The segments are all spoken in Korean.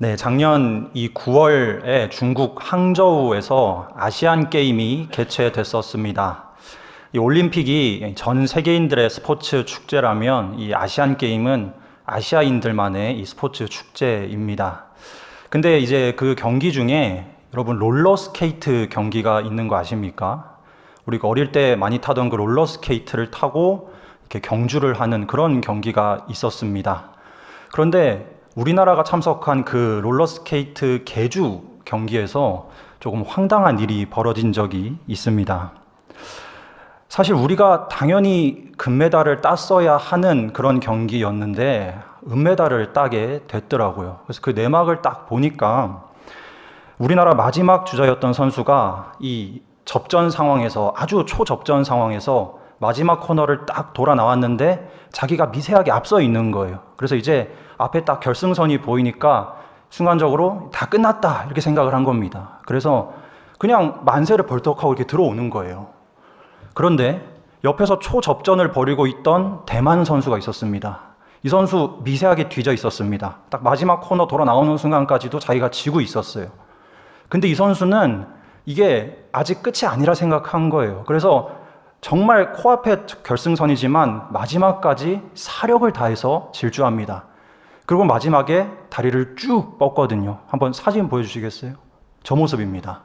네, 작년 이 9월에 중국 항저우에서 아시안 게임이 개최됐었습니다. 이 올림픽이 전 세계인들의 스포츠 축제라면 이 아시안 게임은 아시아인들만의 이 스포츠 축제입니다. 근데 이제 그 경기 중에 여러분 롤러스케이트 경기가 있는 거 아십니까? 우리가 어릴 때 많이 타던 그 롤러스케이트를 타고 이렇게 경주를 하는 그런 경기가 있었습니다. 그런데 우리나라가 참석한 그 롤러스케이트 개주 경기에서 조금 황당한 일이 벌어진 적이 있습니다. 사실 우리가 당연히 금메달을 땄어야 하는 그런 경기였는데 은메달을 따게 됐더라고요. 그래서 그 내막을 딱 보니까 우리나라 마지막 주자였던 선수가 이 접전 상황에서 아주 초접전 상황에서 마지막 코너를 딱 돌아 나왔는데 자기가 미세하게 앞서 있는 거예요. 그래서 이제 앞에 딱 결승선이 보이니까 순간적으로 다 끝났다 이렇게 생각을 한 겁니다. 그래서 그냥 만세를 벌떡하고 이렇게 들어오는 거예요. 그런데 옆에서 초접전을 벌이고 있던 대만 선수가 있었습니다. 이 선수 미세하게 뒤져 있었습니다. 딱 마지막 코너 돌아 나오는 순간까지도 자기가 지고 있었어요. 근데 이 선수는 이게 아직 끝이 아니라 생각한 거예요. 그래서 정말 코앞에 결승선이지만 마지막까지 사력을 다해서 질주합니다. 그리고 마지막에 다리를 쭉 뻗거든요. 한번 사진 보여주시겠어요? 저 모습입니다.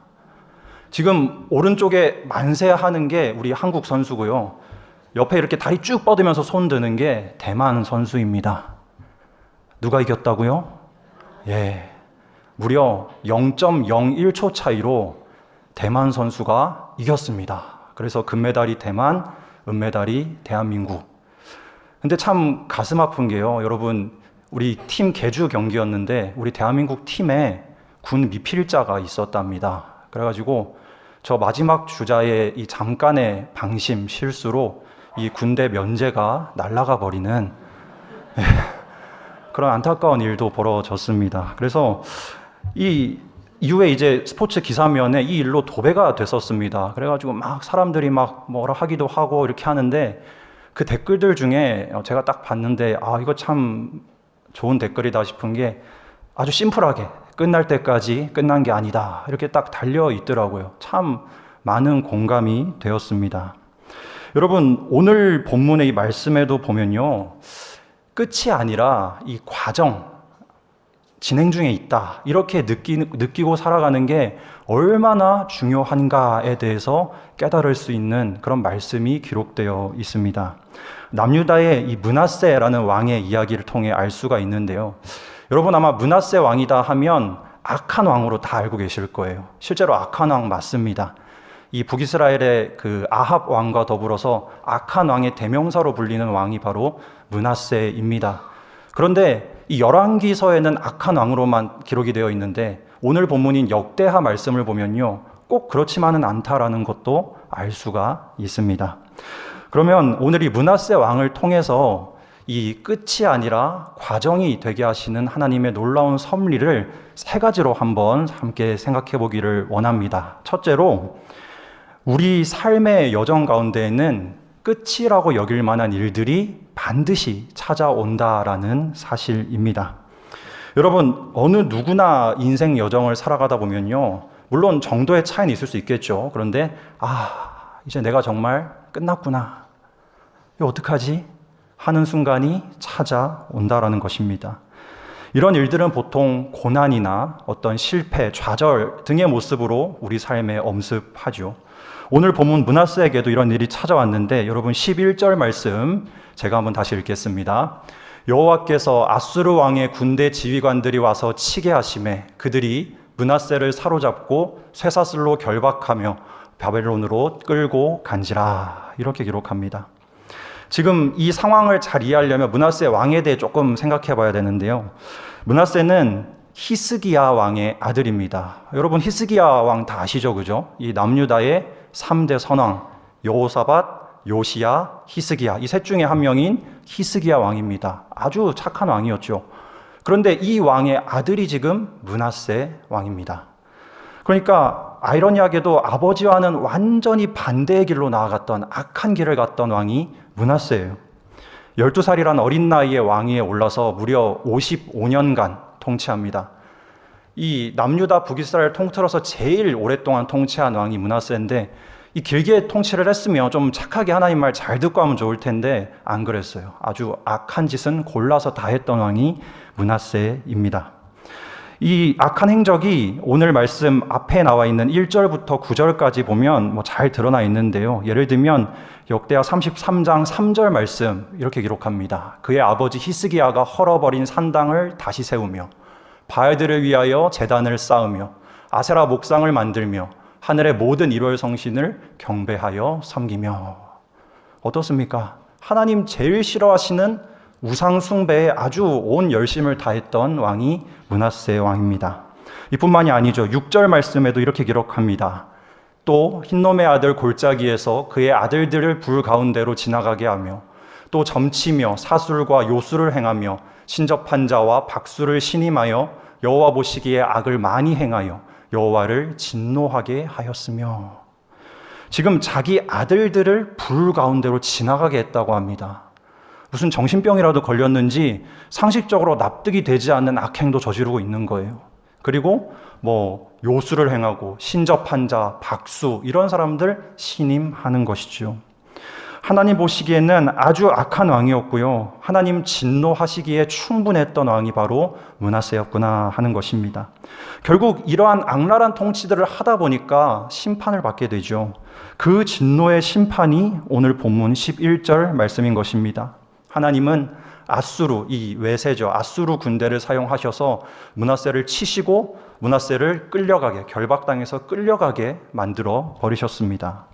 지금 오른쪽에 만세하는 게 우리 한국 선수고요. 옆에 이렇게 다리 쭉 뻗으면서 손 드는 게 대만 선수입니다. 누가 이겼다고요? 예, 무려 0.01초 차이로 대만 선수가 이겼습니다. 그래서 금메달이 대만, 은메달이 대한민국. 근데 참 가슴 아픈 게요. 여러분, 우리 팀 개주 경기였는데 우리 대한민국 팀에 군 미필자가 있었답니다. 그래가지고 저 마지막 주자의 이 잠깐의 방심, 실수로 이 군대 면제가 날아가 버리는 그런 안타까운 일도 벌어졌습니다. 그래서 이 이후에 이제 스포츠 기사면에 이 일로 도배가 됐었습니다. 그래가지고 막 사람들이 막 뭐라 하기도 하고 이렇게 하는데 그 댓글들 중에 제가 딱 봤는데 아, 이거 참 좋은 댓글이다 싶은 게 아주 심플하게 끝날 때까지 끝난 게 아니다 이렇게 딱 달려 있더라고요. 참 많은 공감이 되었습니다. 여러분, 오늘 본문의 이 말씀에도 보면요, 끝이 아니라 이 과정, 진행 중에 있다 이렇게 느끼고 살아가는 게 얼마나 중요한가에 대해서 깨달을 수 있는 그런 말씀이 기록되어 있습니다. 남유다의 이 므낫세라는 왕의 이야기를 통해 알 수가 있는데요. 여러분 아마 므낫세 왕이다 하면 악한 왕으로 다 알고 계실 거예요. 실제로 악한 왕 맞습니다. 이 북이스라엘의 그 아합 왕과 더불어서 악한 왕의 대명사로 불리는 왕이 바로 므낫세입니다. 그런데 이 열왕기서에는 악한 왕으로만 기록이 되어 있는데 오늘 본문인 역대하 말씀을 보면요, 꼭 그렇지만은 않다라는 것도 알 수가 있습니다. 그러면 오늘 이 므낫세 왕을 통해서 이 끝이 아니라 과정이 되게 하시는 하나님의 놀라운 섭리를 세 가지로 한번 함께 생각해 보기를 원합니다. 첫째로, 우리 삶의 여정 가운데에는 끝이라고 여길 만한 일들이 반드시 찾아온다라는 사실입니다. 여러분, 어느 누구나 인생 여정을 살아가다 보면요, 물론 정도의 차이는 있을 수 있겠죠. 그런데 이제 내가 정말 끝났구나, 이거 어떡하지? 하는 순간이 찾아온다라는 것입니다. 이런 일들은 보통 고난이나 어떤 실패, 좌절 등의 모습으로 우리 삶에 엄습하죠. 오늘 본문 므낫세에게도 이런 일이 찾아왔는데 여러분 11절 말씀 제가 한번 다시 읽겠습니다. 여호와께서 아수르 왕의 군대 지휘관들이 와서 치게 하심에 그들이 므낫세를 사로잡고 쇠사슬로 결박하며 바벨론으로 끌고 간지라, 이렇게 기록합니다. 지금 이 상황을 잘 이해하려면 므낫세 왕에 대해 조금 생각해 봐야 되는데요. 므낫세는 히스기야 왕의 아들입니다. 여러분 히스기야 왕 다 아시죠? 그죠? 이 남유다의 3대 선왕 여호사밧, 요시야, 히스기야, 이 셋 중에 한 명인 히스기야 왕입니다. 아주 착한 왕이었죠. 그런데 이 왕의 아들이 지금 므낫세 왕입니다. 그러니까 아이러니하게도 아버지와는 완전히 반대의 길로 나아갔던 악한 길을 갔던 왕이 므낫세예요. 12살이란 어린 나이에 왕위에 올라서 무려 55년간 통치합니다. 이 남유다 북이스라엘 통틀어서 제일 오랫동안 통치한 왕이 므낫세인데 이 길게 통치를 했으면 좀 착하게 하나님 말 잘 듣고 하면 좋을 텐데 안 그랬어요. 아주 악한 짓은 골라서 다 했던 왕이 므낫세입니다. 이 악한 행적이 오늘 말씀 앞에 나와 있는 1절부터 9절까지 보면 잘 드러나 있는데요. 예를 들면 역대하 33장 3절 말씀 이렇게 기록합니다. 그의 아버지 히스기야가 헐어버린 산당을 다시 세우며 바알들을 위하여 제단을 쌓으며 아세라 목상을 만들며 하늘의 모든 일월 성신을 경배하여 섬기며. 어떻습니까? 하나님 제일 싫어하시는 우상 숭배에 아주 온 열심을 다했던 왕이 므낫세 왕입니다. 이뿐만이 아니죠. 6절 말씀에도 이렇게 기록합니다. 또 흰놈의 아들 골짜기에서 그의 아들들을 불 가운데로 지나가게 하며 또 점치며 사술과 요술을 행하며 신접한 자와 박수를 신임하여 여호와 보시기에 악을 많이 행하여 여호와를 진노하게 하였으며. 지금 자기 아들들을 불 가운데로 지나가게 했다고 합니다. 무슨 정신병이라도 걸렸는지 상식적으로 납득이 되지 않는 악행도 저지르고 있는 거예요. 그리고 요술을 행하고 신접한 자, 박수 이런 사람들 신임하는 것이죠. 하나님 보시기에는 아주 악한 왕이었고요. 하나님 진노하시기에 충분했던 왕이 바로 므낫세였구나 하는 것입니다. 결국 이러한 악랄한 통치들을 하다 보니까 심판을 받게 되죠. 그 진노의 심판이 오늘 본문 11절 말씀인 것입니다. 하나님은 아수르, 이 외세죠. 아수르 군대를 사용하셔서 므낫세를 치시고 므낫세를 끌려가게, 결박당해서 끌려가게 만들어 버리셨습니다.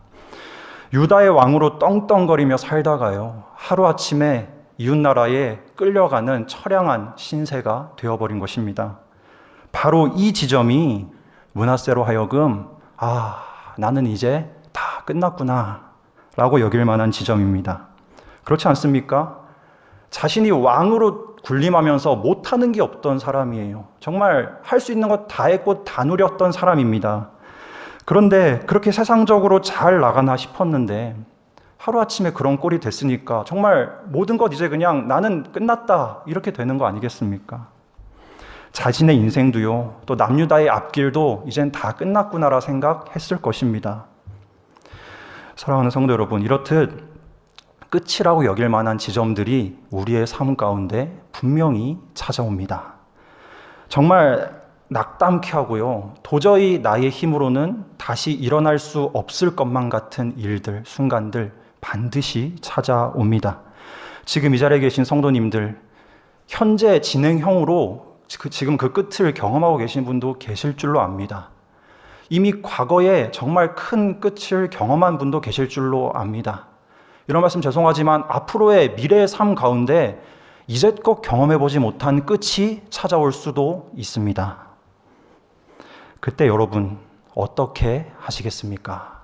유다의 왕으로 떵떵거리며 살다가요, 하루아침에 이웃나라에 끌려가는 처량한 신세가 되어버린 것입니다. 바로 이 지점이 므낫세로 하여금 나는 이제 다 끝났구나 라고 여길 만한 지점입니다. 그렇지 않습니까? 자신이 왕으로 군림하면서 못하는 게 없던 사람이에요. 정말 할 수 있는 것 다 했고 다 누렸던 사람입니다. 그런데 그렇게 세상적으로 잘 나가나 싶었는데 하루아침에 그런 꼴이 됐으니까 정말 모든 것 이제 그냥 나는 끝났다 이렇게 되는 거 아니겠습니까? 자신의 인생도요, 또 남유다의 앞길도 이젠 다 끝났구나라 생각했을 것입니다. 사랑하는 성도 여러분, 이렇듯 끝이라고 여길 만한 지점들이 우리의 삶 가운데 분명히 찾아옵니다. 정말 낙담케 하고요, 도저히 나의 힘으로는 다시 일어날 수 없을 것만 같은 일들, 순간들 반드시 찾아옵니다. 지금 이 자리에 계신 성도님들, 현재 진행형으로 지금 그 끝을 경험하고 계신 분도 계실 줄로 압니다. 이미 과거에 정말 큰 끝을 경험한 분도 계실 줄로 압니다. 이런 말씀 죄송하지만 앞으로의 미래의 삶 가운데 이제껏 경험해보지 못한 끝이 찾아올 수도 있습니다. 그때 여러분 어떻게 하시겠습니까?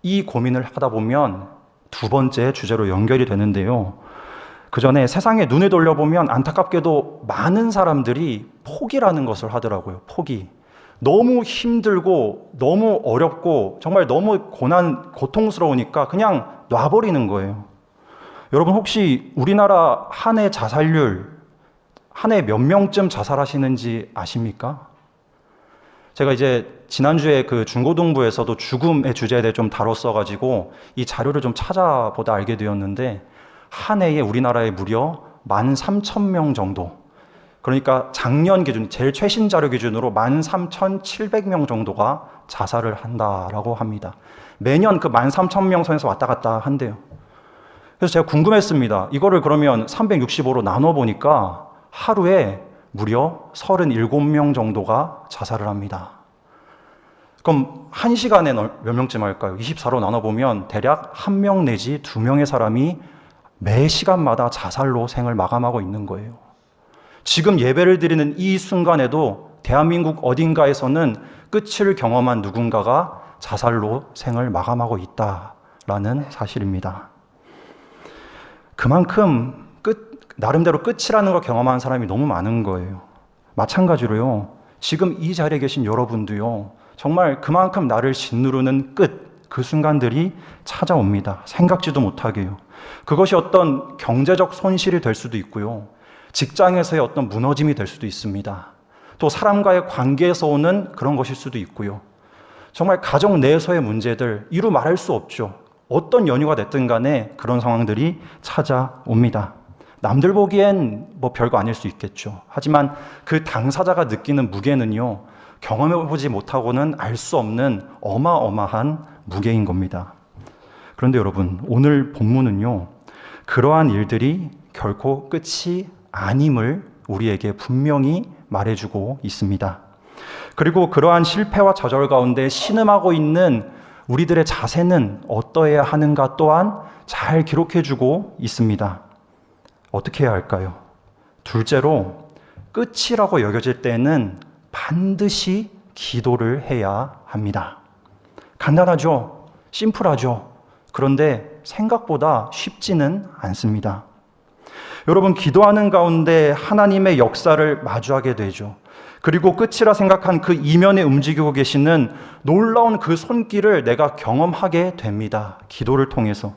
이 고민을 하다 보면 두 번째 주제로 연결이 되는데요. 그 전에 세상에 눈을 돌려보면 안타깝게도 많은 사람들이 포기라는 것을 하더라고요. 포기. 너무 힘들고 너무 어렵고 정말 너무 고통스러우니까 그냥 놔버리는 거예요. 여러분 혹시 우리나라 한 해 자살률, 한 해 몇 명쯤 자살하시는지 아십니까? 제가 이제 지난주에 그 중고등부에서도 죽음의 주제에 대해 좀 다뤘어가지고 이 자료를 좀 찾아보다 알게 되었는데 한 해에 우리나라에 무려 13,000명 정도, 그러니까 작년 기준, 제일 최신 자료 기준으로 13,700명 정도가 자살을 한다라고 합니다. 매년 그 13,000명 선에서 왔다 갔다 한대요. 그래서 제가 궁금했습니다. 이거를 그러면 365로 나눠보니까 하루에 무려 37명 정도가 자살을 합니다. 그럼 1시간에 몇 명쯤 할까요? 24로 나눠보면 대략 1명 내지 2명의 사람이 매 시간마다 자살로 생을 마감하고 있는 거예요. 지금 예배를 드리는 이 순간에도 대한민국 어딘가에서는 끝을 경험한 누군가가 자살로 생을 마감하고 있다라는 사실입니다. 그만큼 나름대로 끝이라는 걸 경험한 사람이 너무 많은 거예요. 마찬가지로요, 지금 이 자리에 계신 여러분도요, 정말 그만큼 나를 짓누르는 끝, 그 순간들이 찾아옵니다. 생각지도 못하게요. 그것이 어떤 경제적 손실이 될 수도 있고요, 직장에서의 어떤 무너짐이 될 수도 있습니다. 또 사람과의 관계에서 오는 그런 것일 수도 있고요. 정말 가정 내에서의 문제들, 이루 말할 수 없죠. 어떤 연유가 됐든 간에 그런 상황들이 찾아옵니다. 남들 보기엔 뭐 별거 아닐 수 있겠죠. 하지만 그 당사자가 느끼는 무게는요, 경험해보지 못하고는 알 수 없는 어마어마한 무게인 겁니다. 그런데 여러분, 오늘 본문은요, 그러한 일들이 결코 끝이 아님을 우리에게 분명히 말해주고 있습니다. 그리고 그러한 실패와 좌절 가운데 신음하고 있는 우리들의 자세는 어떠해야 하는가 또한 잘 기록해주고 있습니다. 어떻게 해야 할까요? 둘째로, 끝이라고 여겨질 때는 반드시 기도를 해야 합니다. 간단하죠? 심플하죠? 그런데 생각보다 쉽지는 않습니다. 여러분, 기도하는 가운데 하나님의 역사를 마주하게 되죠. 그리고 끝이라 생각한 그 이면에 움직이고 계시는 놀라운 그 손길을 내가 경험하게 됩니다. 기도를 통해서.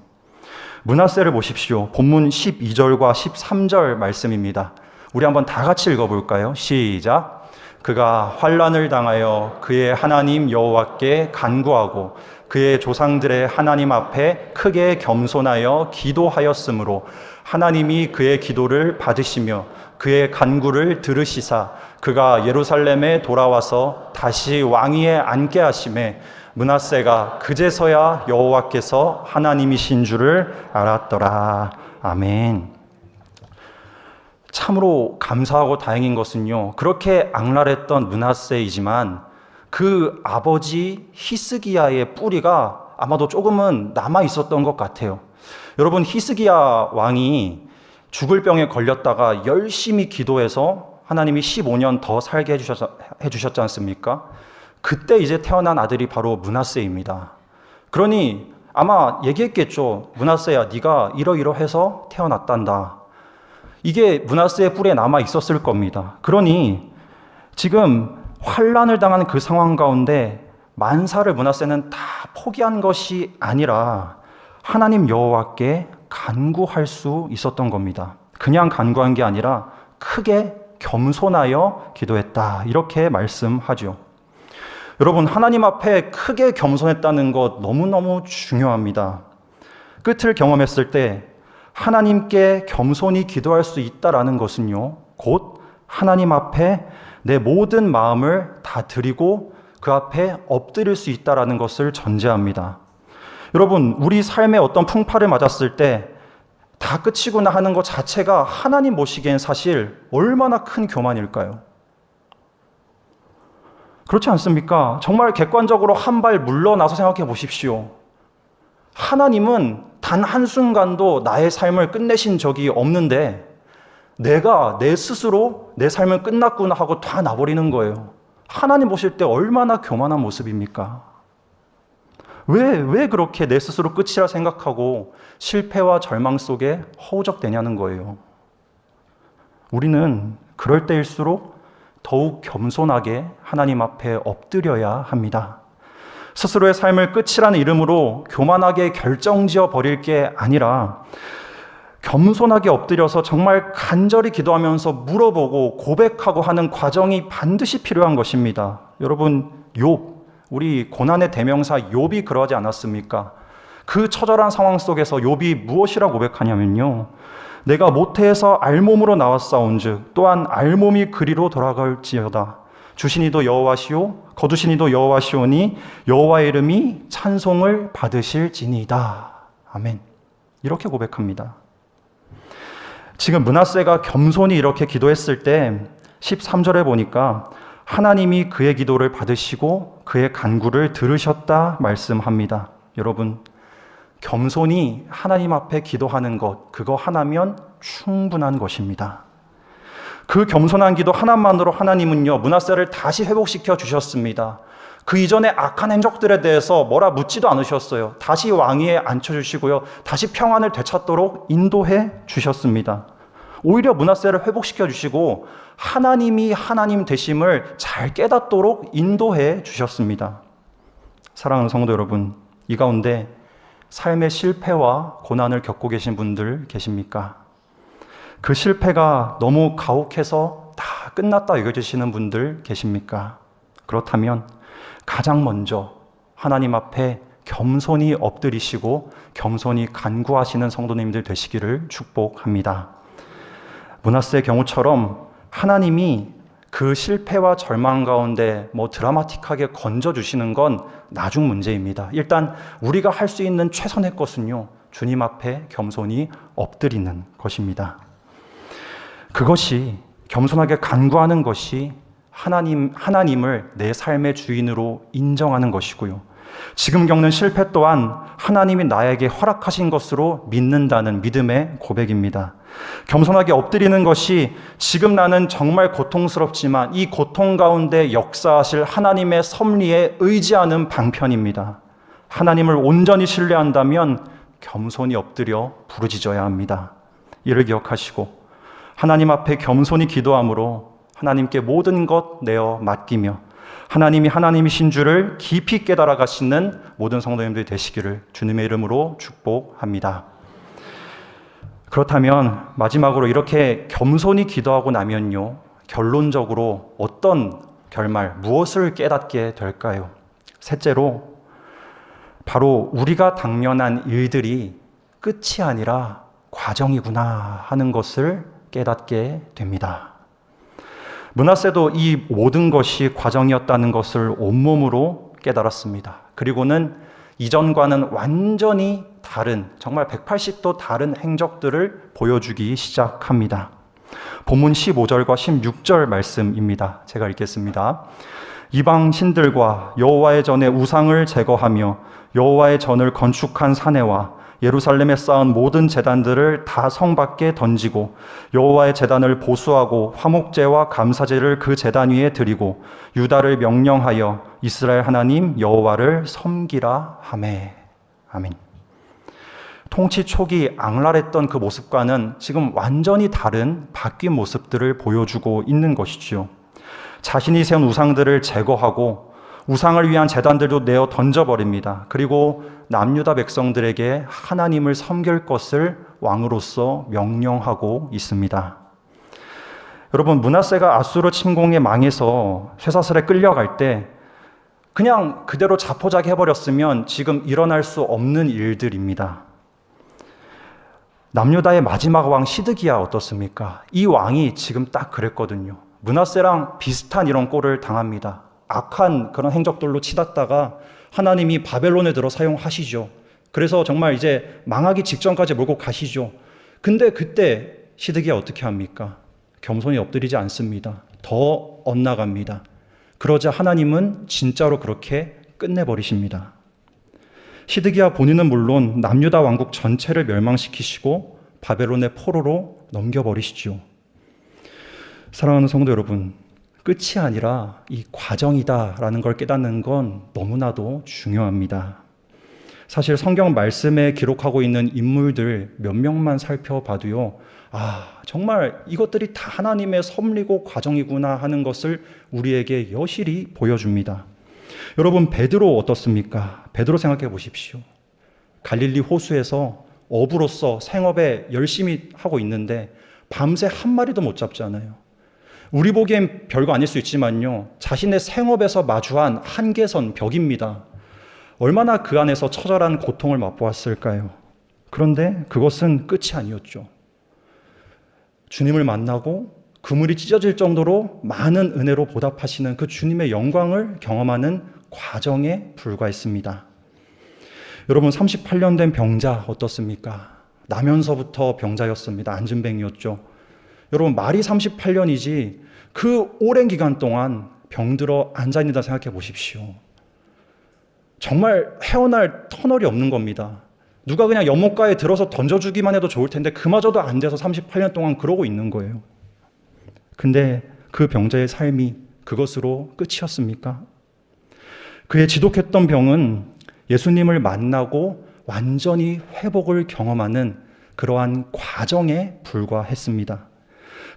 므낫세를 보십시오. 본문 12절과 13절 말씀입니다. 우리 한번 다 같이 읽어볼까요? 시작. 그가 환난을 당하여 그의 하나님 여호와께 간구하고 그의 조상들의 하나님 앞에 크게 겸손하여 기도하였으므로 하나님이 그의 기도를 받으시며 그의 간구를 들으시사 그가 예루살렘에 돌아와서 다시 왕위에 앉게 하심에 므낫세가 그제서야 여호와께서 하나님이신 줄을 알았더라. 아멘. 참으로 감사하고 다행인 것은요, 그렇게 악랄했던 므낫세이지만 그 아버지 히스기야의 뿌리가 아마도 조금은 남아 있었던 것 같아요. 여러분, 히스기야 왕이 죽을 병에 걸렸다가 열심히 기도해서 하나님이 15년 더 살게 해주셨지 않습니까? 그때 이제 태어난 아들이 바로 므낫세입니다. 그러니 아마 얘기했겠죠. 므낫세야, 네가 이러이러해서 태어났단다. 이게 므낫세의 뿌리에 남아 있었을 겁니다. 그러니 지금 환난을 당한 그 상황 가운데 만사를 므낫세는 다 포기한 것이 아니라 하나님 여호와께 간구할 수 있었던 겁니다. 그냥 간구한 게 아니라 크게 겸손하여 기도했다. 이렇게 말씀하죠. 여러분, 하나님 앞에 크게 겸손했다는 것 너무너무 중요합니다. 끝을 경험했을 때 하나님께 겸손히 기도할 수 있다라는 것은요, 곧 하나님 앞에 내 모든 마음을 다 드리고 그 앞에 엎드릴 수 있다라는 것을 전제합니다. 여러분, 우리 삶에 어떤 풍파를 맞았을 때 다 끝이구나 하는 것 자체가 하나님 보시기엔 사실 얼마나 큰 교만일까요? 그렇지 않습니까? 정말 객관적으로 한 발 물러나서 생각해 보십시오. 하나님은 단 한순간도 나의 삶을 끝내신 적이 없는데 내가 내 스스로 내 삶은 끝났구나 하고 다 놔버리는 거예요. 하나님 보실 때 얼마나 교만한 모습입니까? 왜 그렇게 내 스스로 끝이라 생각하고 실패와 절망 속에 허우적대냐는 거예요. 우리는 그럴 때일수록 더욱 겸손하게 하나님 앞에 엎드려야 합니다. 스스로의 삶을 끝이라는 이름으로 교만하게 결정지어 버릴 게 아니라 겸손하게 엎드려서 정말 간절히 기도하면서 물어보고 고백하고 하는 과정이 반드시 필요한 것입니다. 여러분, 우리 고난의 대명사 욥이 그러하지 않았습니까? 그 처절한 상황 속에서 욥이 무엇이라고 고백하냐면요, 내가 모태에서 알몸으로 나왔사온즉 또한 알몸이 그리로 돌아갈지어다. 주시니도 여호와시오 거두시니도 여호와시오니 여호와의 이름이 찬송을 받으실지니이다. 아멘. 이렇게 고백합니다. 지금 므낫세가 겸손히 이렇게 기도했을 때 13절에 보니까 하나님이 그의 기도를 받으시고 그의 간구를 들으셨다 말씀합니다. 여러분, 겸손히 하나님 앞에 기도하는 것, 그거 하나면 충분한 것입니다. 그 겸손한 기도 하나만으로 하나님은요, 므낫세를 다시 회복시켜 주셨습니다. 그 이전의 악한 행적들에 대해서 뭐라 묻지도 않으셨어요. 다시 왕위에 앉혀주시고요, 다시 평안을 되찾도록 인도해 주셨습니다. 오히려 므낫세를 회복시켜 주시고 하나님이 하나님 되심을 잘 깨닫도록 인도해 주셨습니다. 사랑하는 성도 여러분, 이 가운데 삶의 실패와 고난을 겪고 계신 분들 계십니까? 그 실패가 너무 가혹해서 다 끝났다 여겨지시는 분들 계십니까? 그렇다면 가장 먼저 하나님 앞에 겸손히 엎드리시고 겸손히 간구하시는 성도님들 되시기를 축복합니다. 므낫세의 경우처럼 하나님이 그 실패와 절망 가운데 드라마틱하게 건져주시는 건 나중 문제입니다. 일단 우리가 할 수 있는 최선의 것은요, 주님 앞에 겸손히 엎드리는 것입니다. 그것이 겸손하게 간구하는 것이 하나님을 내 삶의 주인으로 인정하는 것이고요. 지금 겪는 실패 또한 하나님이 나에게 허락하신 것으로 믿는다는 믿음의 고백입니다. 겸손하게 엎드리는 것이 지금 나는 정말 고통스럽지만 이 고통 가운데 역사하실 하나님의 섭리에 의지하는 방편입니다. 하나님을 온전히 신뢰한다면 겸손히 엎드려 부르짖어야 합니다. 이를 기억하시고 하나님 앞에 겸손히 기도함으로 하나님께 모든 것 내어 맡기며 하나님이 하나님이신 줄을 깊이 깨달아 가시는 모든 성도님들이 되시기를 주님의 이름으로 축복합니다. 그렇다면 마지막으로 이렇게 겸손히 기도하고 나면요, 결론적으로 어떤 결말, 무엇을 깨닫게 될까요? 셋째로 바로 우리가 당면한 일들이 끝이 아니라 과정이구나 하는 것을 깨닫게 됩니다. 므낫세도 이 모든 것이 과정이었다는 것을 온몸으로 깨달았습니다. 그리고는 이전과는 완전히 다른, 정말 180도 다른 행적들을 보여주기 시작합니다. 본문 15절과 16절 말씀입니다. 제가 읽겠습니다. 이방 신들과 여호와의 전에 우상을 제거하며 여호와의 전을 건축한 사내와 예루살렘에 쌓은 모든 제단들을 다 성 밖에 던지고 여호와의 제단을 보수하고 화목제와 감사제를 그 제단 위에 드리고 유다를 명령하여 이스라엘 하나님 여호와를 섬기라 하매. 아멘. 통치 초기 악랄했던 그 모습과는 지금 완전히 다른 바뀐 모습들을 보여주고 있는 것이지요. 자신이 세운 우상들을 제거하고 우상을 위한 제단들도 내어 던져버립니다. 그리고 남유다 백성들에게 하나님을 섬길 것을 왕으로서 명령하고 있습니다. 여러분, 므낫세가 아수르 침공에 망해서 쇠사슬에 끌려갈 때 그냥 그대로 자포자기 해버렸으면 지금 일어날 수 없는 일들입니다. 남유다의 마지막 왕 시드기야 어떻습니까? 이 왕이 지금 딱 그랬거든요. 므낫세랑 비슷한 이런 꼴을 당합니다. 악한 그런 행적들로 치닫다가 하나님이 바벨론에 들어 사용하시죠. 그래서 정말 이제 망하기 직전까지 몰고 가시죠. 근데 그때 시드기야 어떻게 합니까? 겸손히 엎드리지 않습니다. 더 엇나갑니다. 그러자 하나님은 진짜로 그렇게 끝내버리십니다. 시드기야 본인은 물론 남유다 왕국 전체를 멸망시키시고 바벨론의 포로로 넘겨버리시죠. 사랑하는 성도 여러분, 끝이 아니라 이 과정이다라는 걸 깨닫는 건 너무나도 중요합니다. 사실 성경 말씀에 기록하고 있는 인물들 몇 명만 살펴봐도요, 정말 이것들이 다 하나님의 섭리고 과정이구나 하는 것을 우리에게 여실히 보여줍니다. 여러분, 베드로 어떻습니까? 베드로 생각해 보십시오. 갈릴리 호수에서 어부로서 생업에 열심히 하고 있는데 밤새 한 마리도 못 잡잖아요. 우리 보기엔 별거 아닐 수 있지만요, 자신의 생업에서 마주한 한계선, 벽입니다. 얼마나 그 안에서 처절한 고통을 맛보았을까요? 그런데 그것은 끝이 아니었죠. 주님을 만나고 그물이 찢어질 정도로 많은 은혜로 보답하시는 그 주님의 영광을 경험하는 과정에 불과했습니다. 여러분, 38년 된 병자 어떻습니까? 나면서부터 병자였습니다. 안진뱅이였죠. 여러분, 말이 38년이지 그 오랜 기간 동안 병들어 앉아있는다 생각해 보십시오. 정말 헤어날 터널이 없는 겁니다. 누가 그냥 연못가에 들어서 던져주기만 해도 좋을 텐데 그마저도 안 돼서 38년 동안 그러고 있는 거예요. 근데 그 병자의 삶이 그것으로 끝이었습니까? 그의 지독했던 병은 예수님을 만나고 완전히 회복을 경험하는 그러한 과정에 불과했습니다.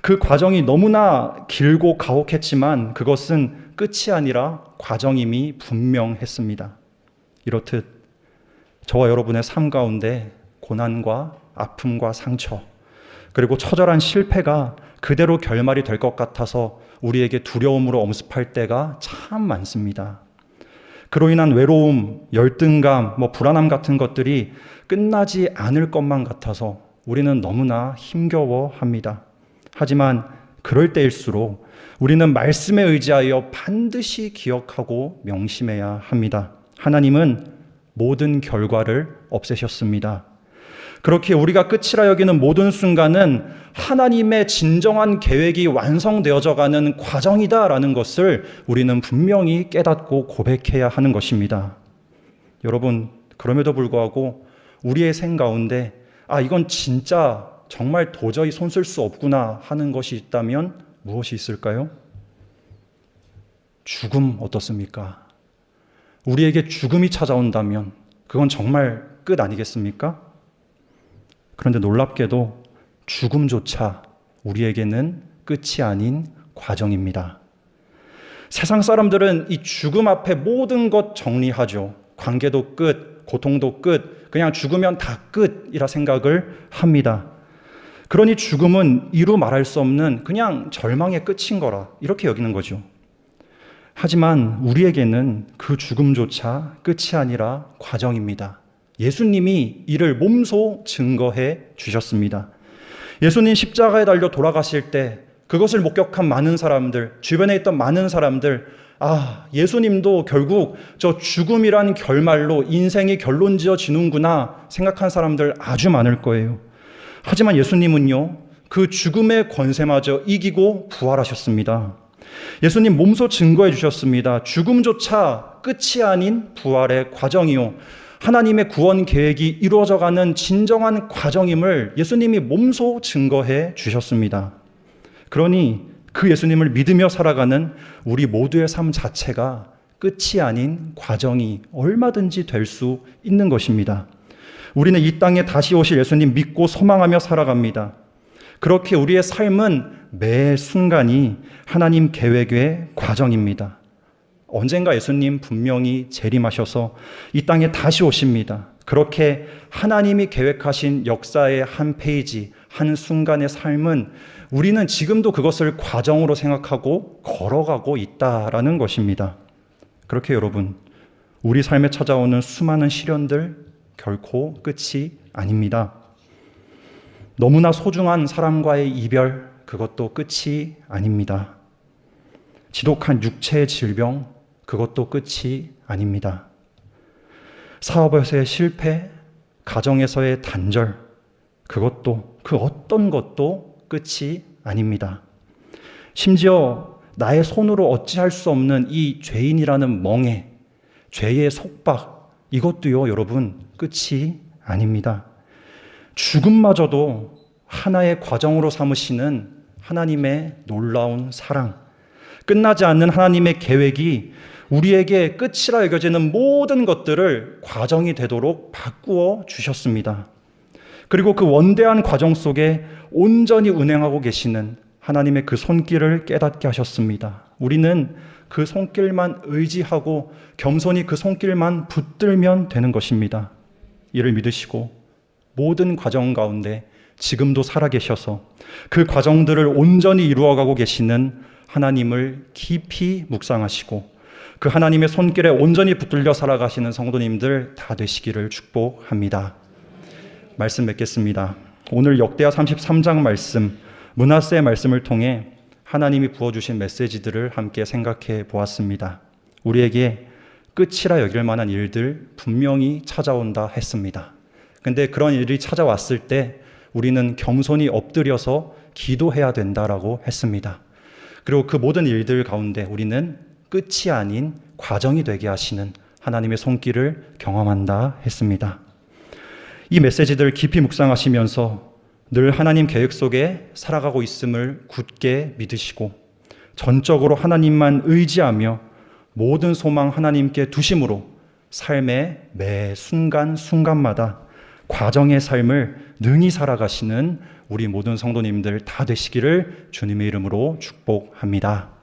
그 과정이 너무나 길고 가혹했지만 그것은 끝이 아니라 과정임이 분명했습니다. 이렇듯 저와 여러분의 삶 가운데 고난과 아픔과 상처, 그리고 처절한 실패가 그대로 결말이 될 것 같아서 우리에게 두려움으로 엄습할 때가 참 많습니다. 그로 인한 외로움, 열등감, 불안함 같은 것들이 끝나지 않을 것만 같아서 우리는 너무나 힘겨워합니다. 하지만 그럴 때일수록 우리는 말씀에 의지하여 반드시 기억하고 명심해야 합니다. 하나님은 모든 결과를 없애셨습니다. 그렇게 우리가 끝이라 여기는 모든 순간은 하나님의 진정한 계획이 완성되어져 가는 과정이다라는 것을 우리는 분명히 깨닫고 고백해야 하는 것입니다. 여러분, 그럼에도 불구하고 우리의 생 가운데 이건 진짜 정말 도저히 손쓸 수 없구나 하는 것이 있다면 무엇이 있을까요? 죽음 어떻습니까? 우리에게 죽음이 찾아온다면 그건 정말 끝 아니겠습니까? 그런데 놀랍게도 죽음조차 우리에게는 끝이 아닌 과정입니다. 세상 사람들은 이 죽음 앞에 모든 것 정리하죠. 관계도 끝, 고통도 끝, 그냥 죽으면 다 끝이라 생각을 합니다. 그러니 죽음은 이루 말할 수 없는 그냥 절망의 끝인 거라 이렇게 여기는 거죠. 하지만 우리에게는 그 죽음조차 끝이 아니라 과정입니다. 예수님이 이를 몸소 증거해 주셨습니다. 예수님 십자가에 달려 돌아가실 때 그것을 목격한 많은 사람들, 주변에 있던 많은 사람들, 예수님도 결국 저 죽음이란 결말로 인생이 결론 지어지는구나 생각한 사람들 아주 많을 거예요. 하지만 예수님은요, 그 죽음의 권세마저 이기고 부활하셨습니다. 예수님 몸소 증거해 주셨습니다. 죽음조차 끝이 아닌 부활의 과정이요, 하나님의 구원 계획이 이루어져가는 진정한 과정임을 예수님이 몸소 증거해 주셨습니다. 그러니 그 예수님을 믿으며 살아가는 우리 모두의 삶 자체가 끝이 아닌 과정이 얼마든지 될 수 있는 것입니다. 우리는 이 땅에 다시 오실 예수님 믿고 소망하며 살아갑니다. 그렇게 우리의 삶은 매 순간이 하나님 계획의 과정입니다. 언젠가 예수님 분명히 재림하셔서 이 땅에 다시 오십니다. 그렇게 하나님이 계획하신 역사의 한 페이지, 한 순간의 삶은 우리는 지금도 그것을 과정으로 생각하고 걸어가고 있다라는 것입니다. 그렇게 여러분, 우리 삶에 찾아오는 수많은 시련들 결코 끝이 아닙니다. 너무나 소중한 사람과의 이별, 그것도 끝이 아닙니다. 지독한 육체의 질병, 그것도 끝이 아닙니다. 사업에서의 실패, 가정에서의 단절, 그것도 그 어떤 것도 끝이 아닙니다. 심지어 나의 손으로 어찌할 수 없는 이 죄인이라는 멍에, 죄의 속박, 이것도요, 여러분, 끝이 아닙니다. 죽음마저도 하나의 과정으로 삼으시는 하나님의 놀라운 사랑, 끝나지 않는 하나님의 계획이 우리에게 끝이라 여겨지는 모든 것들을 과정이 되도록 바꾸어 주셨습니다. 그리고 그 원대한 과정 속에 온전히 운행하고 계시는 하나님의 그 손길을 깨닫게 하셨습니다. 우리는 그 손길만 의지하고 겸손히 그 손길만 붙들면 되는 것입니다. 이를 믿으시고 모든 과정 가운데 지금도 살아계셔서 그 과정들을 온전히 이루어가고 계시는 하나님을 깊이 묵상하시고 그 하나님의 손길에 온전히 붙들려 살아가시는 성도님들 다 되시기를 축복합니다. 말씀 맺겠습니다. 오늘 역대하 33장 말씀, 므낫세의 말씀을 통해 하나님이 부어주신 메시지들을 함께 생각해 보았습니다. 우리에게 끝이라 여길 만한 일들 분명히 찾아온다 했습니다. 근데 그런 일이 찾아왔을 때 우리는 겸손히 엎드려서 기도해야 된다라고 했습니다. 그리고 그 모든 일들 가운데 우리는 끝이 아닌 과정이 되게 하시는 하나님의 손길을 경험한다 했습니다. 이 메시지들 깊이 묵상하시면서 늘 하나님 계획 속에 살아가고 있음을 굳게 믿으시고 전적으로 하나님만 의지하며 모든 소망 하나님께 두심으로 삶의 매 순간순간마다 과정의 삶을 능히 살아가시는 우리 모든 성도님들 다 되시기를 주님의 이름으로 축복합니다.